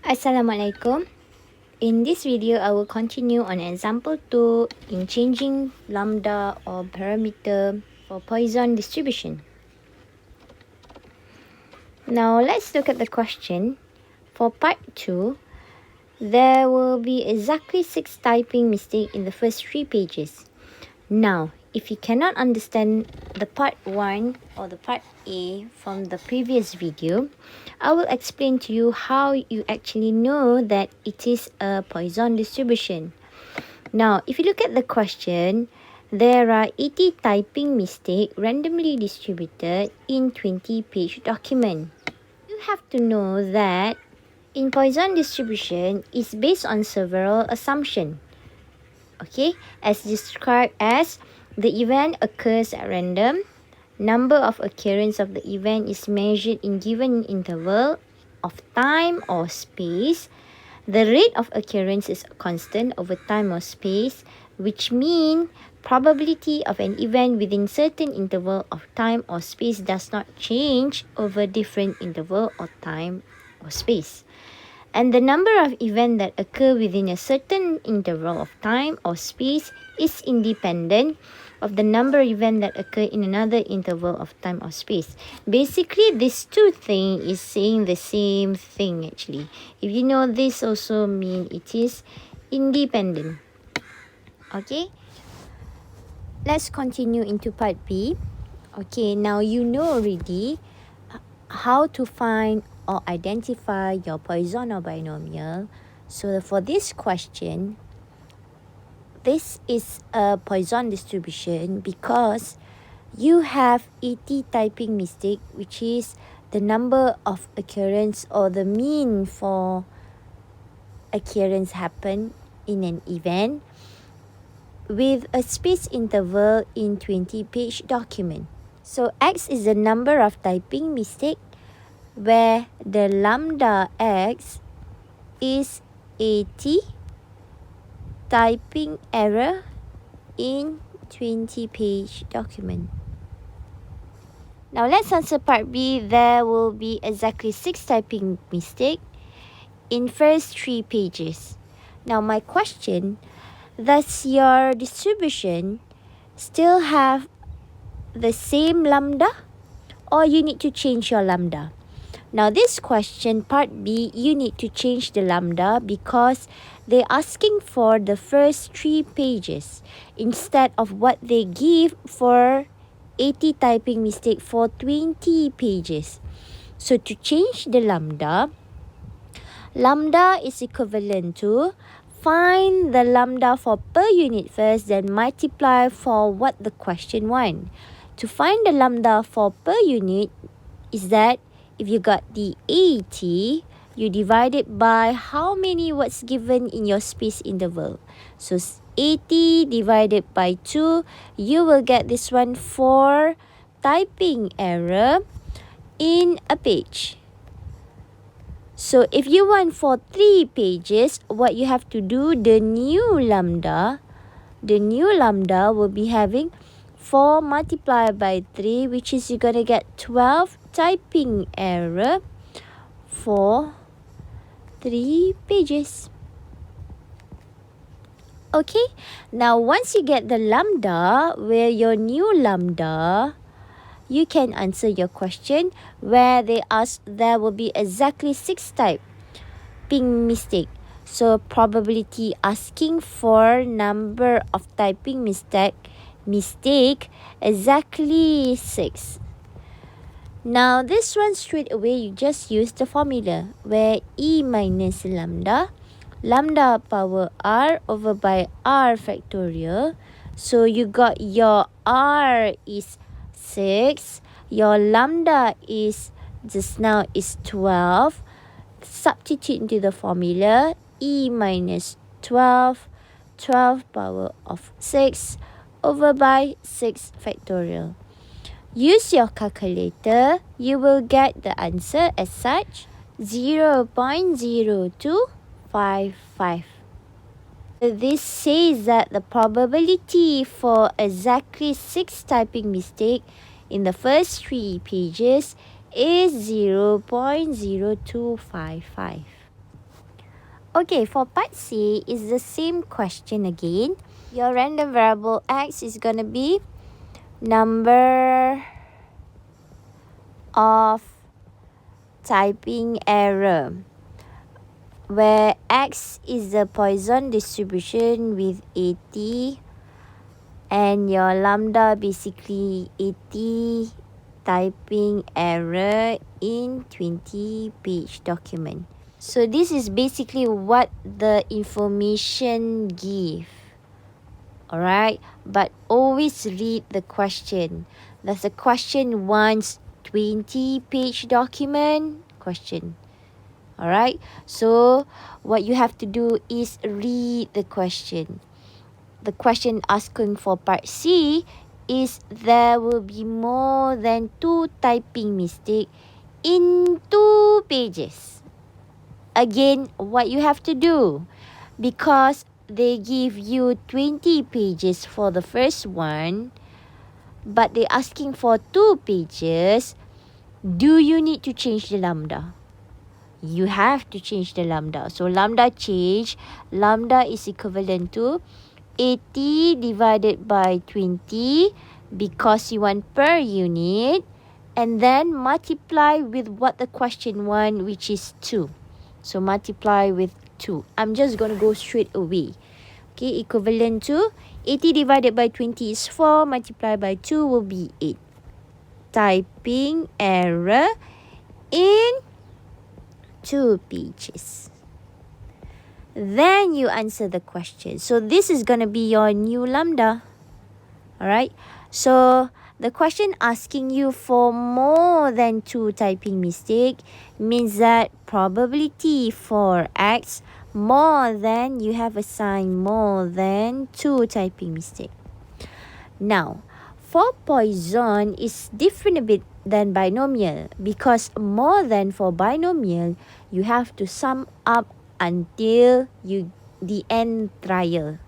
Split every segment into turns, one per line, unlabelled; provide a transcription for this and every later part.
Assalamualaikum. In this video, I will continue on example 2 in changing lambda or parameter for Poisson distribution. Now, let's look at the question. For part 2, there will be exactly 6 typing mistakes in the first 3 pages. Now, if you cannot understand the part 1 or the part A from the previous video, I will explain to you how you actually know that it is a Poisson distribution. Now, if you look at the question, there are 80 typing mistakes randomly distributed in 20-page document. You have to know that in Poisson distribution is based on several assumptions. Okay, as described as the event occurs at random, number of occurrence of the event is measured in given interval of time or space, the rate of occurrence is constant over time or space, which means probability of an event within certain interval of time or space does not change over different interval of time or space. And the number of events that occur within a certain interval of time or space is independent of the number of events that occur in another interval of time or space. Basically, these two things is saying the same thing actually. If you know this also mean it is independent. Okay, let's continue into part B. Okay, now you know already how to find or identify your Poisson or binomial. So for this question, this is a Poisson distribution because you have 80 typing mistake, which is the number of occurrence or the mean for occurrence happen in an event with a space interval in 20-page document. So X is the number of typing mistake where the lambda X is 80 typing error in 20-page document. Now let's answer part B. There will be exactly 6 typing mistake in first 3 pages. Now my question, does your distribution still have the same lambda or you need to change your lambda? Now this question, part B, you need to change the lambda because they're asking for the first 3 pages instead of what they give for 80 typing mistake for 20 pages. So to change the lambda is equivalent to find the lambda for per unit first, then multiply for what the question wants. To find the lambda for per unit is that if you got the 80, you divide it by how many words given in your space interval. So 80 divided by 2, you will get this one for typing error in a page. So if you want for 3 pages, what you have to do, the new lambda will be having 4 multiplied by 3, which is you're going to get 12 typing error for 3 pages. Okay, now once you get the lambda, where your new lambda, you can answer your question where they ask there will be exactly 6 typing mistake. So probability asking for number of typing mistake exactly 6. Now this one straight away you just use the formula where E minus lambda power R over by R factorial. So you got your R is 6, your lambda is just now is 12. Substitute into the formula E minus 12 power of 6 over by 6 factorial. Use your calculator, you will get the answer as such 0.0255. This says that the probability for exactly 6 typing mistake in the first 3 pages is 0.0255. Okay, for part C, it's the same question again. Your random variable x is going to be number of typing error, where x is the Poisson distribution with 80 and your lambda basically 80 typing error in 20-page document. So this is basically what the information give. Alright, but always read the question. Does the question wants 20-page document? Question. Alright, so what you have to do is read the question. The question asking for part C is there will be more than 2 typing mistake in 2 pages. Again, what you have to do, because they give you 20 pages for the first one, but they're asking for 2 pages, do you need to change the lambda? You have to change the lambda. So lambda change. Lambda is equivalent to 80 divided by 20 because you want per unit, and then multiply with what the question want, which is 2. So multiply with 2. I'm just going to go straight away. Okay, equivalent to 80 divided by 20 is 4, multiplied by 2 will be 8. Typing error in 2 pages. Then you answer the question. So this is going to be your new lambda. Alright, so the question asking you for more than 2 typing mistake means that probability for x more than, you have assigned more than 2 typing mistake. Now, for Poisson is different a bit than binomial, because more than for binomial, you have to sum up until the end trial.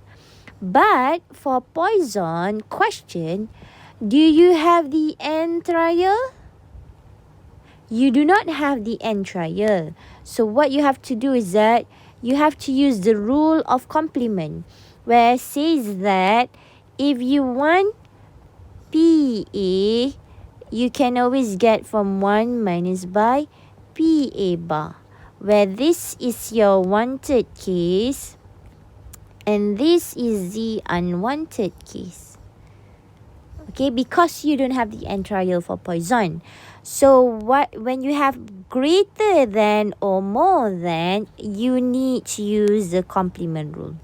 But for Poisson question, do you have the end trial? You do not have the end trial. So what you have to do is that you have to use the rule of complement, where it says that if you want PA, you can always get from 1 minus by PA bar, where this is your wanted case and this is the unwanted case. Okay, because you don't have the end trial for Poisson. So when you have greater than or more than, you need to use the complement rule.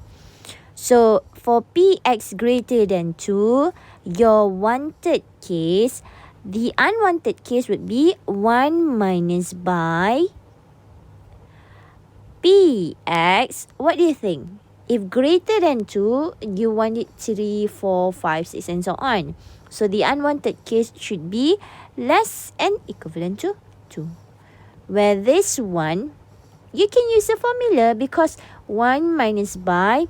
So for px greater than 2, your wanted case, the unwanted case would be 1 minus by px. What do you think? If greater than 2, you want it 3, 4, 5, 6 and so on. So the unwanted case should be less and equivalent to 2. Where this one, you can use the formula because 1 minus by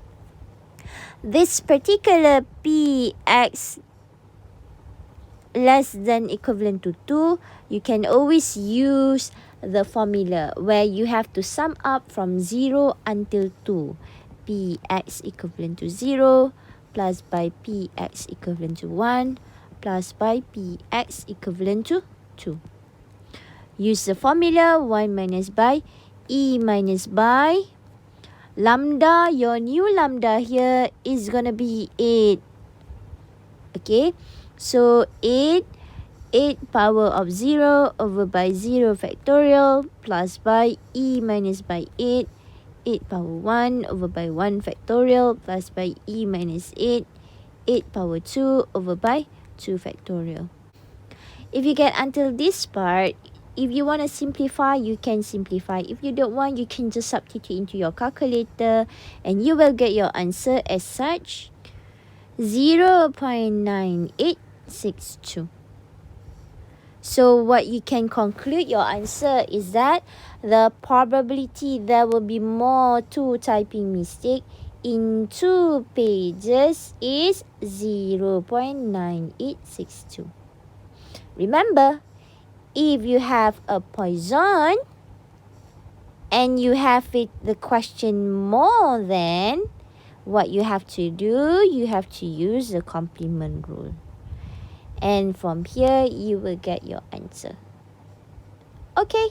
this particular px less than equivalent to 2, you can always use the formula where you have to sum up from 0 until 2. Px equivalent to 0 plus by px equivalent to 1 plus by px equivalent to 2. Use the formula 1 minus by e minus by lambda. Your new lambda here is going to be 8. Okay, so 8 power of 0 over by 0 factorial plus by e minus by 8 power 1 over by 1 factorial plus by e minus 8 power 2 over by 2 factorial. If you get until this part, if you want to simplify, you can simplify. If you don't want, you can just substitute into your calculator and you will get your answer as such, 0.9862. So what you can conclude your answer is that the probability there will be more 2 typing mistake in 2 pages is 0.9862. Remember, if you have a Poisson and you have it the question more than, what you have to do, you have to use the complement rule. And from here, you will get your answer. Okay.